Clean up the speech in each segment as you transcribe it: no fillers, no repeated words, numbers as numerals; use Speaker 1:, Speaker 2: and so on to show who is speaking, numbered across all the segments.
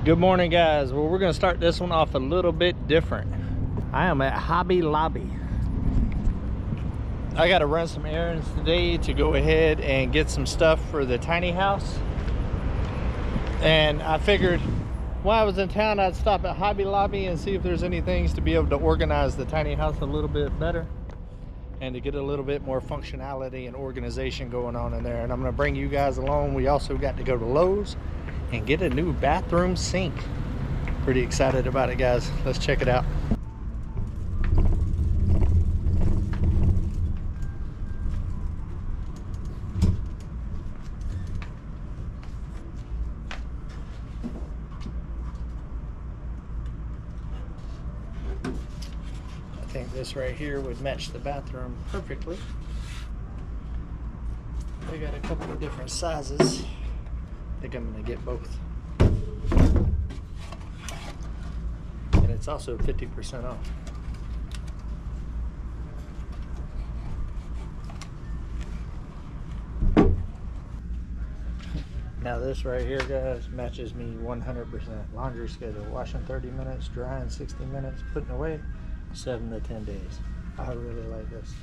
Speaker 1: Good morning, guys. Well, we're gonna start this one off a little bit different. I am at Hobby Lobby. I gotta run some errands today to go ahead and get some stuff for the tiny house. And I figured while I was in town, I'd stop at Hobby Lobby and see if there's any things to be able to organize the tiny house a little bit better and to get a little bit more functionality and organization going on in there. And I'm gonna bring you guys along. We also got to go to Lowe's and get a new bathroom sink. Pretty excited about it, guys. Let's check it out. I think this right here would match the bathroom perfectly. They got a couple of different sizes. I think I'm gonna get both. And it's also 50% off. Now this right here, guys, matches me 100%. Laundry schedule: washing 30 minutes, drying 60 minutes, putting away 7 to 10 days. I really like this.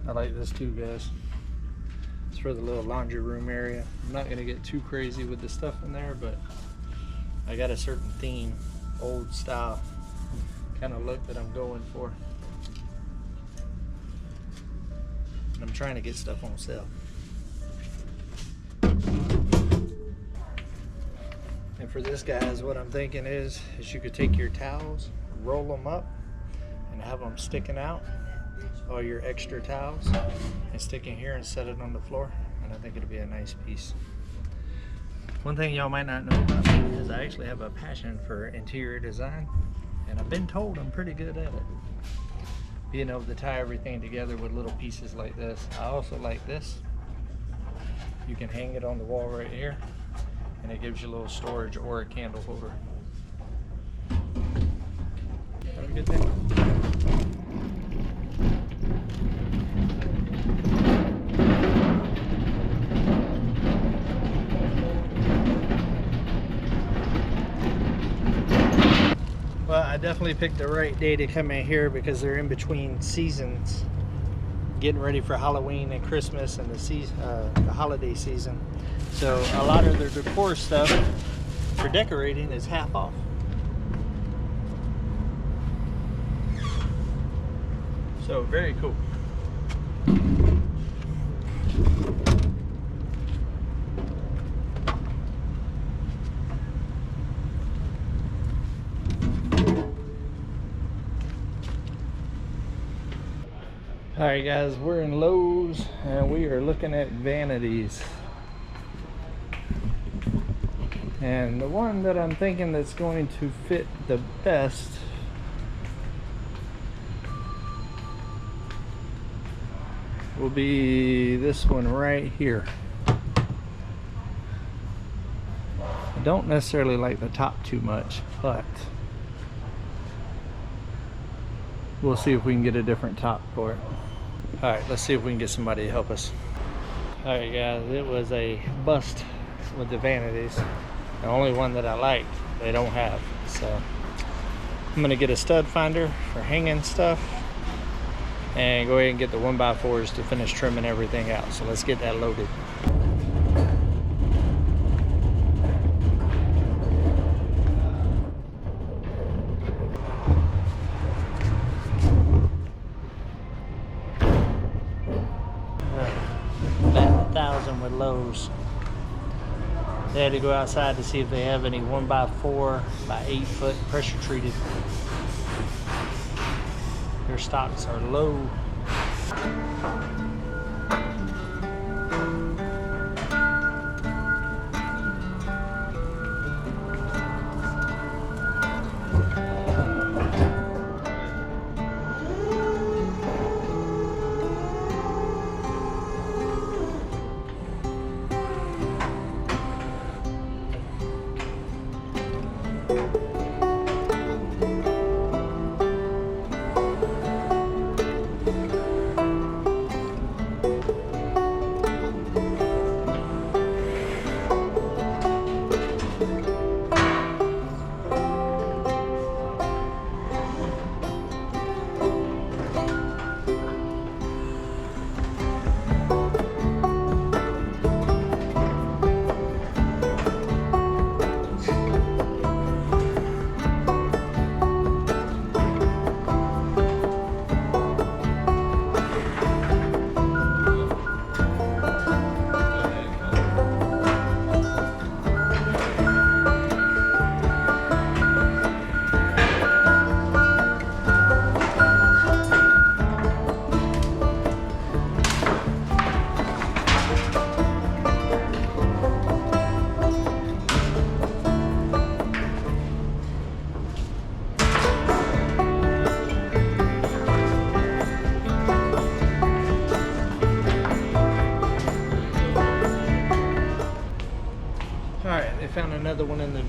Speaker 1: I like this too, guys. It's for the little laundry room area. I'm not gonna get too crazy with the stuff in there, but I got a certain theme, old style kind of look that I'm going for. And I'm trying to get stuff on sale. And for this, guys, what I'm thinking is you could take your towels, roll them up, and have them sticking out, all your extra towels, and stick in here and set it on the floor. And I think it'll be a nice piece. One thing y'all might not know about me is I actually have a passion for interior design, and I've been told I'm pretty good at it. Being able to tie everything together with little pieces like this. I also like this. You can hang it on the wall right here, and it gives you a little storage or a candle holder. Have a good day. Well, I definitely picked the right day to come in here because they're in between seasons, getting ready for Halloween and Christmas and the holiday season. So a lot of their decor stuff for decorating is half off. So very cool. All right, guys, we're in Lowe's and we are looking at vanities. And the one that I'm thinking that's going to fit the best will be this one right here. I don't necessarily like the top too much, but we'll see if we can get a different top for it. All right, let's see if we can get somebody to help us. All right, guys, it was a bust with the vanities. The only one that I liked, they don't have. So I'm gonna get a stud finder for hanging stuff and go ahead and get the 1x4s to finish trimming everything out. So let's get that loaded. With Lowe's. They had to go outside to see if they have any 1x4 by 8 foot pressure treated. Their stocks are low.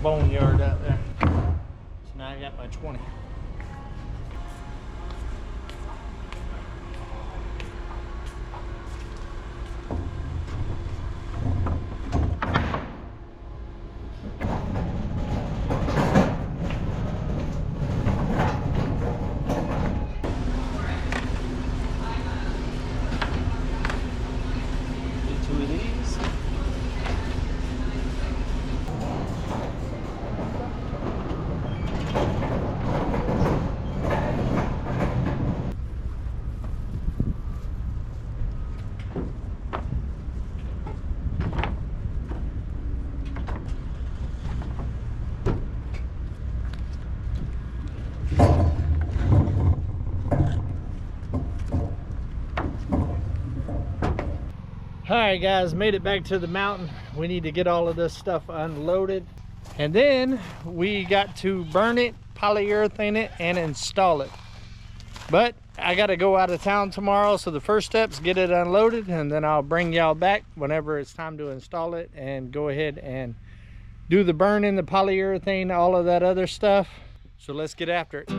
Speaker 1: boneyard out there. So now I got my 20. Alright guys, made it back to the mountain. We need to get all of this stuff unloaded. And then we got to burn it, polyurethane it, and install it. But I got to go out of town tomorrow, so the first step's get it unloaded, and then I'll bring y'all back whenever it's time to install it and go ahead and do the burning, the polyurethane, all of that other stuff. So let's get after it.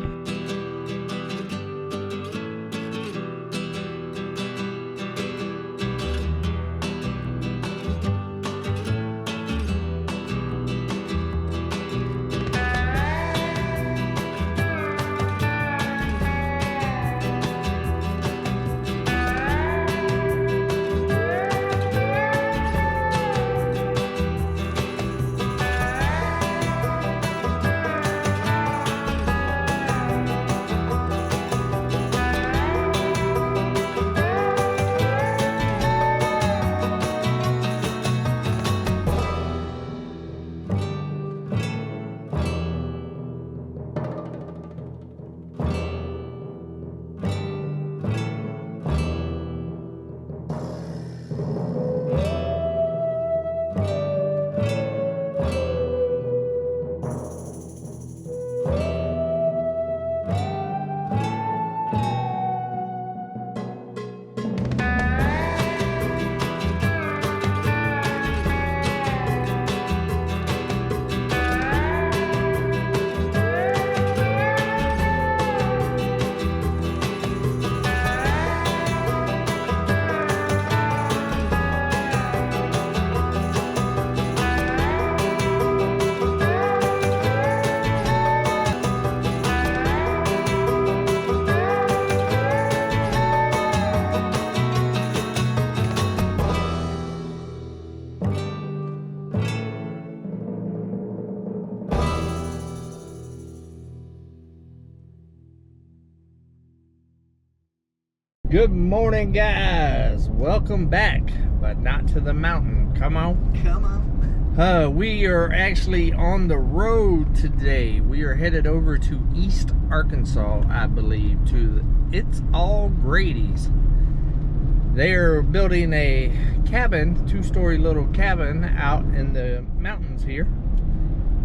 Speaker 1: Good morning guys, welcome back, but not to the mountain. Come on. We are actually on the road today. We are headed over to East Arkansas, I believe, to It's All Grady's. They are building a cabin, two-story little cabin out in the mountains here.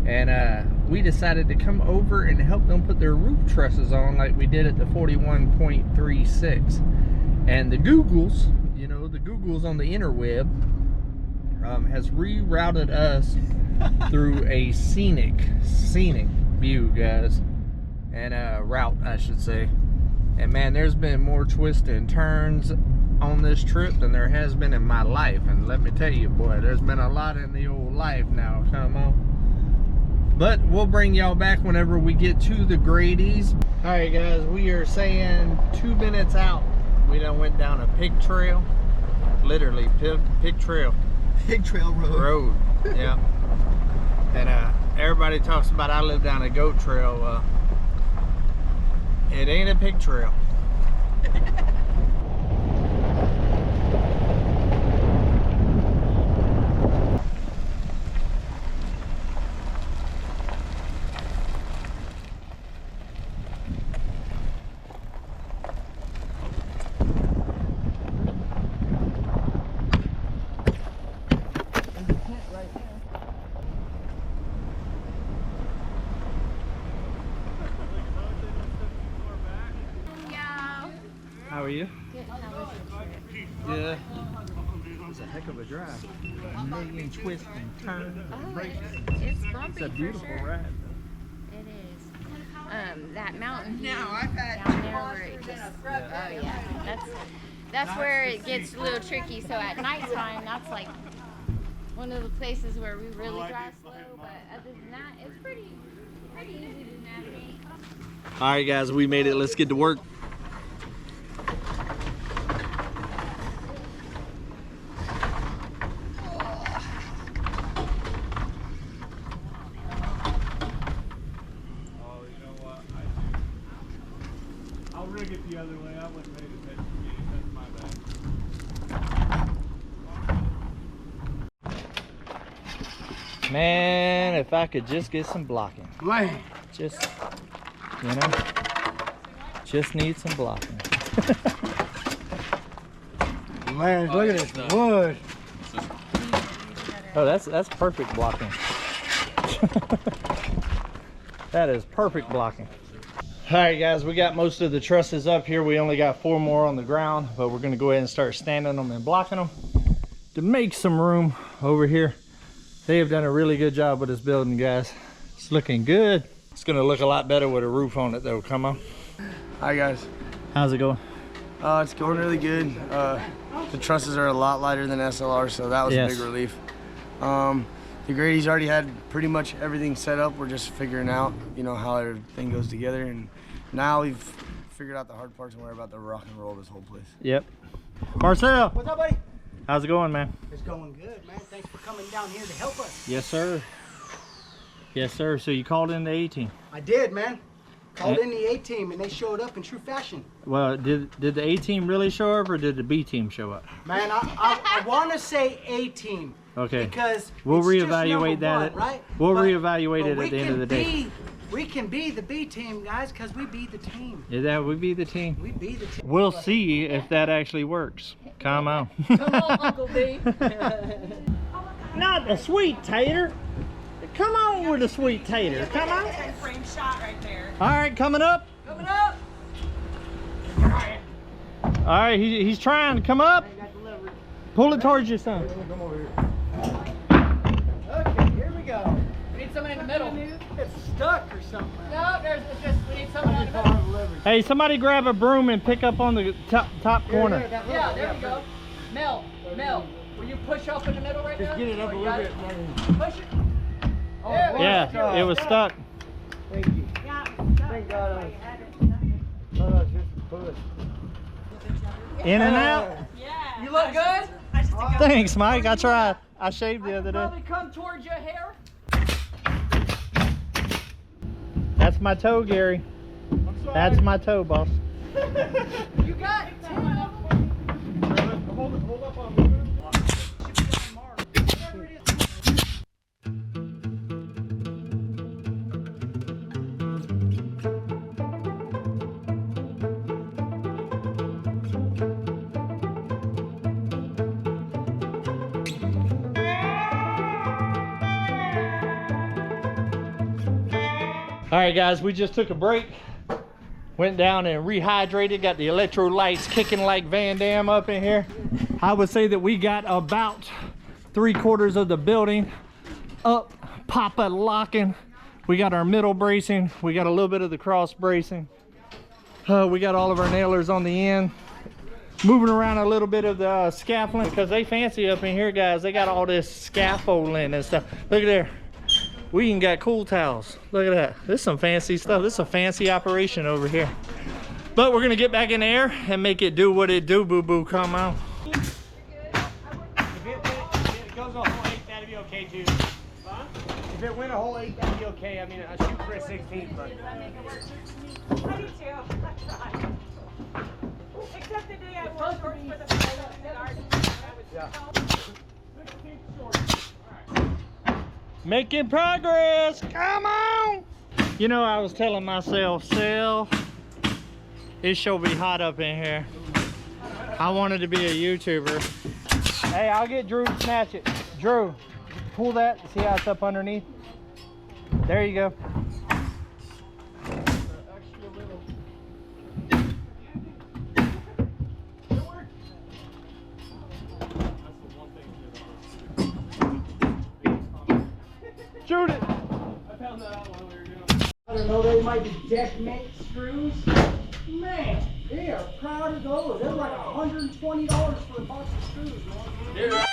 Speaker 1: And we decided to come over and help them put their roof trusses on like we did at the 41.36. And the Googles, you know, the Googles on the interweb has rerouted us through a scenic view, guys. And route, I should say. And man, there's been more twists and turns on this trip than there has been in my life. And let me tell you, boy, there's been a lot in the old life now. Come on. But we'll bring y'all back whenever we get to the Grady's. Alright guys, we are saying 2 minutes out. We done went down a pig trail. Literally, pig trail.
Speaker 2: Pig trail road.
Speaker 1: Yeah. And everybody talks about I live down a goat trail. It ain't a pig trail. are you?
Speaker 3: Good. How was your trip?
Speaker 1: Yeah.
Speaker 2: It was a heck of a drive. A million twists and turns and
Speaker 3: Oh,
Speaker 2: breaks.
Speaker 3: it's bumpy.
Speaker 2: It's a beautiful
Speaker 3: for sure.
Speaker 2: ride.
Speaker 3: It is. That mountain view
Speaker 4: I've had
Speaker 3: down there where it just, oh yeah, that's where it gets a little tricky. So at nighttime, that's like one of the places where we really drive slow. But other than that, it's pretty easy to navigate.
Speaker 1: All right, guys, we made it. Let's get to work.
Speaker 5: I'll rig it the other way. I wouldn't pay attention to it. That's my bad.
Speaker 1: Man, if I could just get some blocking.
Speaker 2: Man.
Speaker 1: Just, you know, just need some blocking.
Speaker 2: Man, look at this wood.
Speaker 1: Oh, that's perfect blocking. That is perfect blocking. All right, guys, we got most of the trusses up here. We only got 4 more on the ground, but we're gonna go ahead and start standing them and blocking them to make some room over here. They have done a really good job with this building, guys. It's looking good. It's gonna look a lot better with a roof on it though. Come on.
Speaker 6: Hi guys,
Speaker 1: How's it going?
Speaker 6: it's going really good. The trusses are a lot lighter than SLR, so that was
Speaker 1: Yes.
Speaker 6: a big relief. The Grady's already had pretty much everything set up. We're just figuring out, you know, how everything goes together, and now we've figured out the hard parts and we're about to rock and roll this whole place.
Speaker 1: Yep. Marcel,
Speaker 2: What's up, buddy?
Speaker 1: how's it going, man?
Speaker 2: It's going good, man. Thanks for coming down here to help us.
Speaker 1: Yes, sir. Yes, sir. So you called in the A-team.
Speaker 2: I did, man. Called in the A-team and they showed up in true fashion.
Speaker 1: Well, did the A-team really show up or did the B-team show up?
Speaker 2: Man, I want to say A-team.
Speaker 1: Okay.
Speaker 2: Because
Speaker 1: We'll
Speaker 2: it's just
Speaker 1: reevaluate
Speaker 2: number
Speaker 1: that.
Speaker 2: one, right?
Speaker 1: We'll
Speaker 2: But-
Speaker 1: reevaluate
Speaker 2: but
Speaker 1: it
Speaker 2: we
Speaker 1: at the end of
Speaker 2: can
Speaker 1: the day.
Speaker 2: We can be the B team, guys, because we be the team.
Speaker 1: Yeah, that would be the team.
Speaker 2: We be the team.
Speaker 1: We'll see if that actually works. Come on.
Speaker 3: Come on, Uncle B.
Speaker 1: Not the sweet tater. Come on with the sweet tater. Come on.
Speaker 4: frame shot right there.
Speaker 1: All right, coming up.
Speaker 4: Coming up.
Speaker 1: All right, he's trying to come up. Pull it towards you, son.
Speaker 2: Come over here. Okay, here we go.
Speaker 4: We need someone in the middle.
Speaker 2: It's stuck or something.
Speaker 4: No, it's just we need someone in the middle.
Speaker 1: Hey, somebody grab a broom and pick up on the top corner.
Speaker 4: Yeah, there we go. Mel, will you push up in the middle right now?
Speaker 2: Just get it up a
Speaker 4: Oh, you
Speaker 2: little
Speaker 4: got
Speaker 2: bit.
Speaker 4: it? Push it. There we go.
Speaker 1: Yeah, it was stuck.
Speaker 2: Thank you. Thank God. Oh, just pull it.
Speaker 1: In and out.
Speaker 4: You look good?
Speaker 1: Thanks, Mike. I tried. I shaved the other day.
Speaker 4: Probably come towards your hair.
Speaker 1: That's my toe, Gary. That's my toe, boss.
Speaker 4: You got 10 of them.
Speaker 5: Hold up on me.
Speaker 1: All right, guys, we just took a break. Went down and rehydrated, got the electrolytes kicking like Van Damme up in here. I would say that we got about 3/4 of the building up, pop-up locking. We got our middle bracing. We got a little bit of the cross bracing. We got all of our nailers on the end. Moving around a little bit of the scaffolding because they fancy up in here, guys. They got all this scaffolding and stuff. Look at there. We even got cool towels. Look at that. This is some fancy stuff. This is a fancy operation over here. But we're gonna get back in the air and make it do what it do, boo-boo. Come on.
Speaker 5: If it goes a whole 8, that'd be okay too. Huh? If it went a whole 8, that'd be okay. I mean, I shoot for a 16, but.
Speaker 4: I do too. I tried. Except the day I wore shorts for the pilot in the garden.
Speaker 5: Yeah.
Speaker 1: Making progress. Come on. You know, I was telling myself, Sal, it sure be hot up in here. I wanted to be a YouTuber. Hey, I'll get Drew to snatch it. Drew, pull that. See how it's up underneath? There you go.
Speaker 5: there, though they might be deckmate screws. Man, they are proud of those. They're like $120 for a box of screws, man.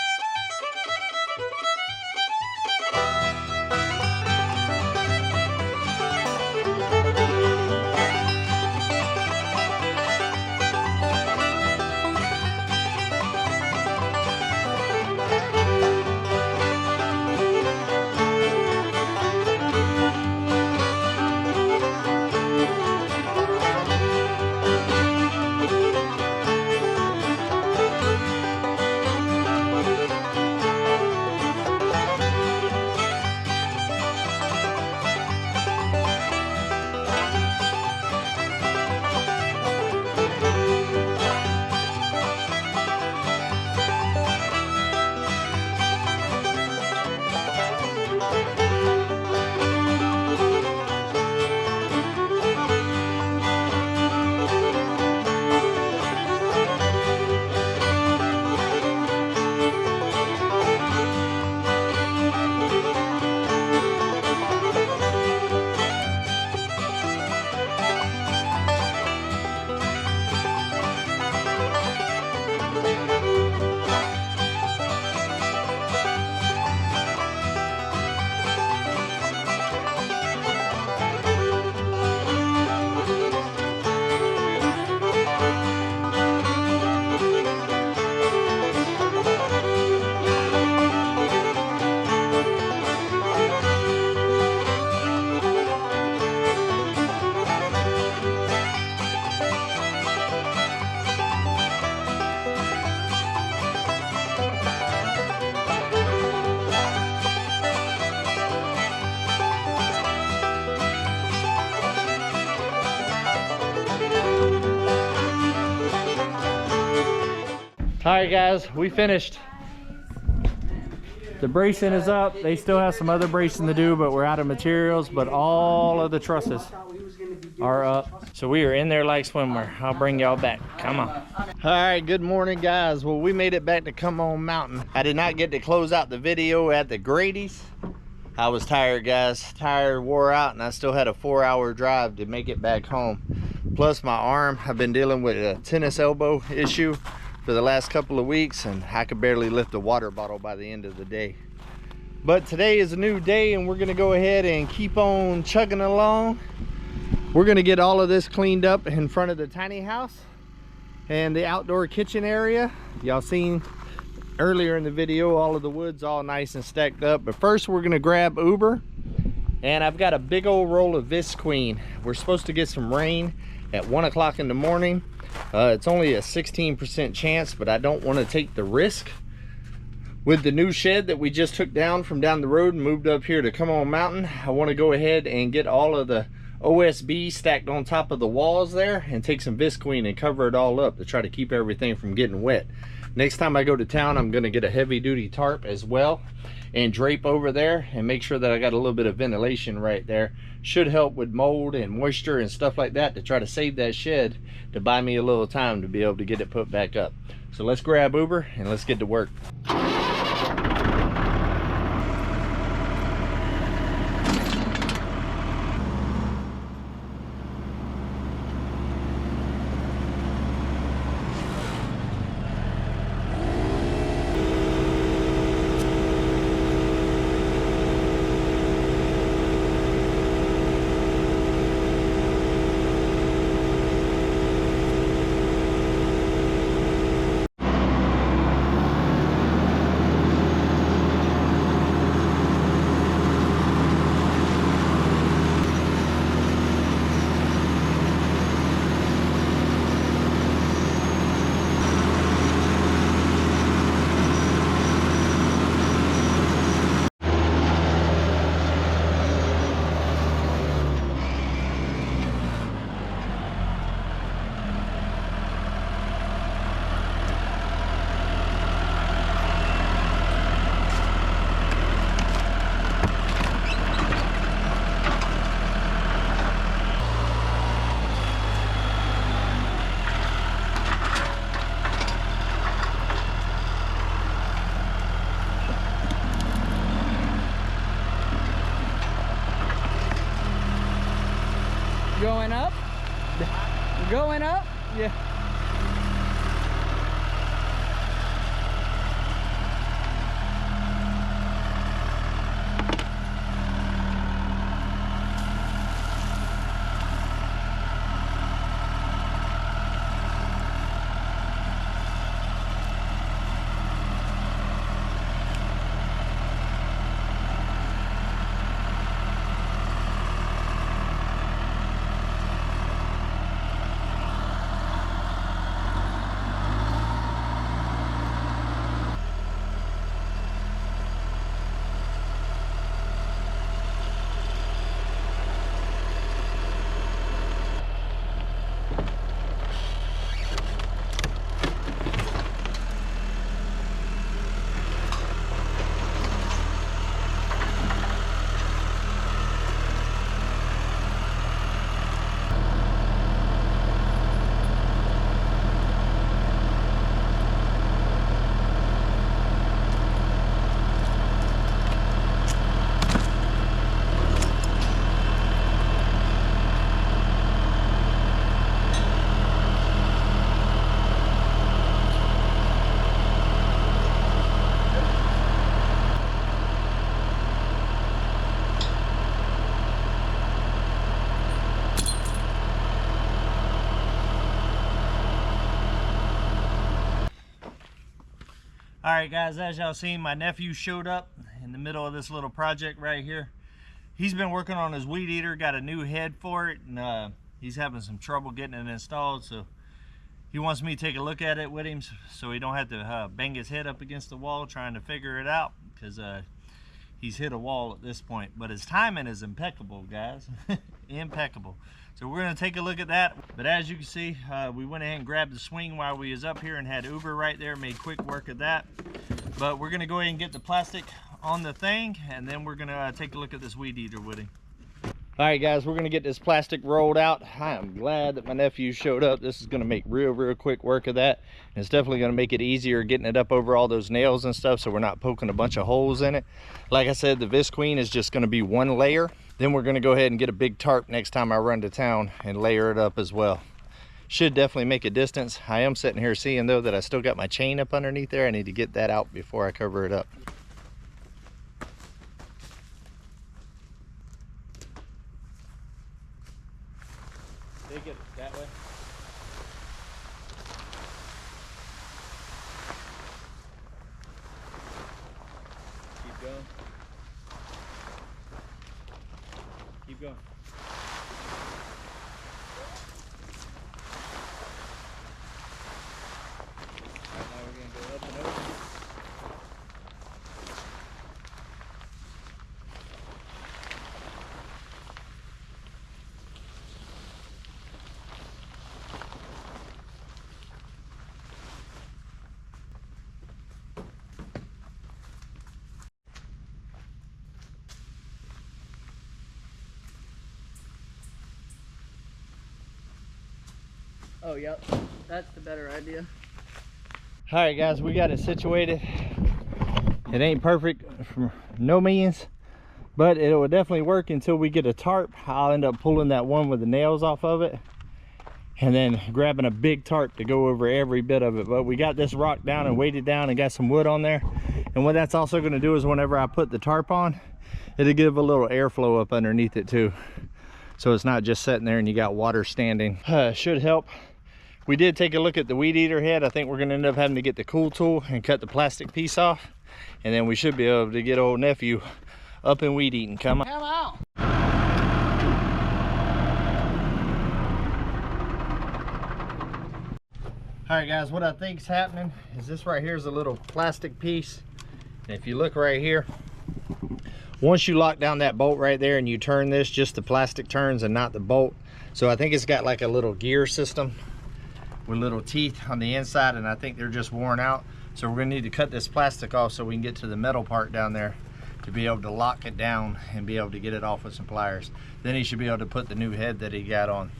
Speaker 1: All right, guys, we finished. The bracing is up. They still have some other bracing to do, but we're out of materials, but all of the trusses are up. So we are in there like swimwear. I'll bring y'all back. Come on. All right, good morning, guys. Well, we made it back to Come On Mountain. I did not get to close out the video at the Grady's. I was tired, guys. Tired, wore out, and I still had a 4-hour drive to make it back home. Plus my arm, I've been dealing with a tennis elbow issue for the last couple of weeks, and I could barely lift a water bottle by the end of the day. But today is a new day, and we're gonna go ahead and keep on chugging along. We're gonna get all of this cleaned up in front of the tiny house and the outdoor kitchen area. Y'all seen earlier in the video all of the wood's all nice and stacked up. But first we're gonna grab Uber, and I've got a big old roll of Visqueen. We're supposed to get some rain at 1 o'clock in the morning. It's only a 16% chance, but I don't want to take the risk. With the new shed that we just took down from down the road and moved up here to Come On Mountain, I want to go ahead and get all of the OSB stacked on top of the walls there and take some Visqueen and cover it all up to try to keep everything from getting wet. Next time I go to town, I'm going to get a heavy duty tarp as well and drape over there and make sure that I got a little bit of ventilation right there. Should help with mold and moisture and stuff like that to try to save that shed to buy me a little time to be able to get it put back up. So let's grab Uber and let's get to work.
Speaker 2: Going up?
Speaker 1: Yeah. Alright guys, as y'all seen, my nephew showed up in the middle of this little project right here. He's been working on his weed eater, got a new head for it, and he's having some trouble getting it installed, so he wants me to take a look at it with him so he don't have to bang his head up against the wall trying to figure it out, because he's hit a wall at this point. But his timing is impeccable, guys. Impeccable. So we're going to take a look at that. But as you can see, we went ahead and grabbed the swing while we was up here and had Uber right there, made quick work of that. But we're going to go ahead and get the plastic on the thing, and then we're going to take a look at this weed eater with him. All right guys, we're going to get this plastic rolled out. I am glad that my nephew showed up. This is going to make real quick work of that. And it's definitely going to make it easier getting it up over all those nails and stuff, so we're not poking a bunch of holes in it. Like I said, the Visqueen is just going to be one layer. Then we're going to go ahead and get a big tarp next time I run to town and layer it up as well. Should definitely make a distance. I am sitting here seeing though that I still got my chain up underneath there. I need to get that out before I cover it up. Dig it that way. Keep going. Keep going. Alright, now we're going to go up and over.
Speaker 2: Oh, yep. That's the better idea.
Speaker 1: All right guys, we got it situated. It ain't perfect for no means, but it will definitely work until we get a tarp. I'll end up pulling that one with the nails off of it and then grabbing a big tarp to go over every bit of it. But we got this rock down and weighted down and got some wood on there. And what that's also going to do is whenever I put the tarp on, it'll give a little airflow up underneath it too, so it's not just sitting there and you got water standing. Should help. We did take a look at the weed eater head. I think we're going to end up having to get the cool tool and cut the plastic piece off, and then we should be able to get old nephew up and weed eating. Come on.
Speaker 2: Come on.
Speaker 1: All right guys, what I think is happening is this right here is a little plastic piece, and if you look right here, once you lock down that bolt right there and you turn this, just the plastic turns and not the bolt. So I think it's got like a little gear system with little teeth on the inside, and I think they're just worn out. So we're gonna need to cut this plastic off so we can get to the metal part down there to be able to lock it down and be able to get it off with some pliers. Then he should be able to put the new head that he got on.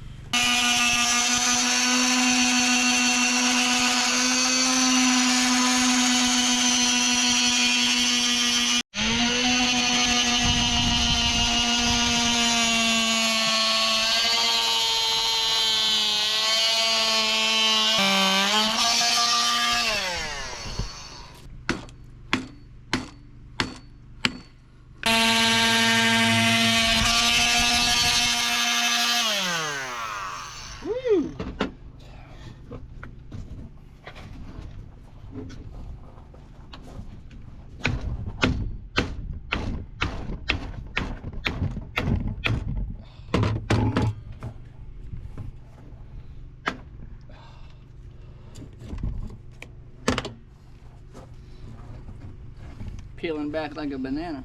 Speaker 2: Peeling back like a banana.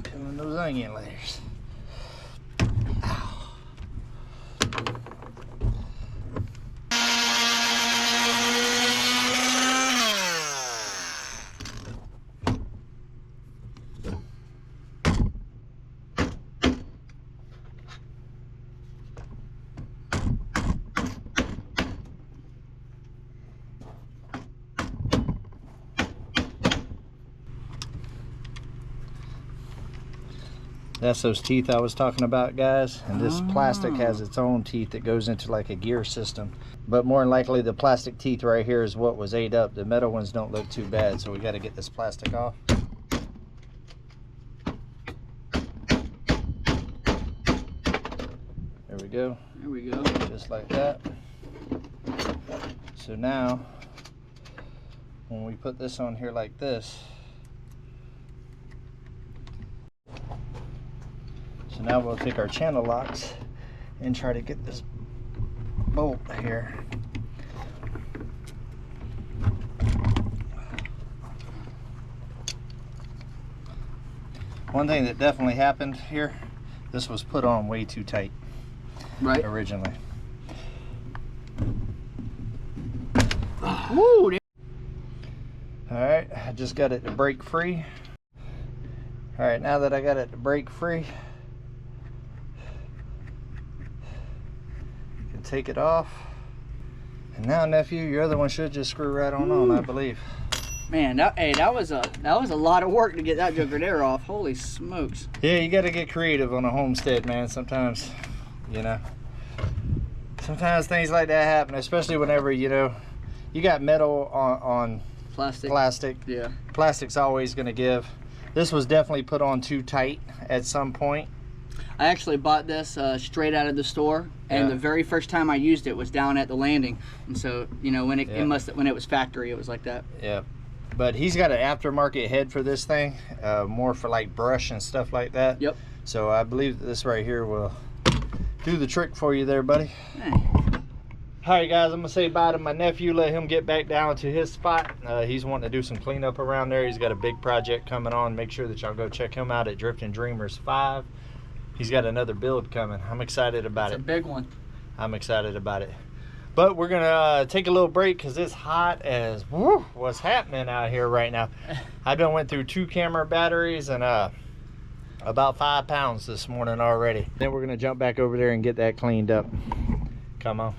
Speaker 1: Peeling those onion layers. That's those teeth I was talking about, guys. And this plastic has its own teeth that goes into like a gear system. But more than likely, the plastic teeth right here is what was ate up. The metal ones don't look too bad, so we got to get this plastic off. There we go.
Speaker 2: There we go.
Speaker 1: Just like that. So now, when we put this on here like this, so now we'll take our channel locks and try to get this bolt here. One thing that definitely happened here, this was put on way too tight,
Speaker 2: Right.
Speaker 1: originally.
Speaker 2: Woo!
Speaker 1: Alright, I just got it to break free. Alright, now that I got it to break free, you can take it off. And now, nephew, your other one should just screw right on, I believe.
Speaker 2: Man, that was a lot of work to get that joker there off. Holy smokes!
Speaker 1: Yeah, you got to get creative on a homestead, man. Sometimes, you know, sometimes things like that happen, especially whenever, you know, you got metal on plastic.
Speaker 2: Yeah.
Speaker 1: Plastic's always going to give. This was definitely put on too tight at some point.
Speaker 2: I actually bought this straight out of the store, and
Speaker 1: Yeah.
Speaker 2: the very first time I used it was down at the landing, and so you know when it when it was factory, it was like that.
Speaker 1: Yeah. But he's got an aftermarket head for this thing, more for like brush and stuff like that.
Speaker 2: Yep.
Speaker 1: So I believe that this right here will do the trick for you there, buddy.
Speaker 2: Hey.
Speaker 1: All right, guys, I'm gonna say bye to my nephew, let him get back down to his spot. He's wanting to do some cleanup around there. He's got a big project coming on. Make sure that y'all go check him out at Drifting Dreamers 5. He's got another build coming. I'm excited about
Speaker 2: It's
Speaker 1: it.
Speaker 2: a big one.
Speaker 1: I'm excited about it. But we're gonna take a little break because it's hot as woo, what's happening out here right now. I done went through 2 camera batteries and about 5 pounds this morning already. Then we're gonna jump back over there and get that cleaned up. Come on.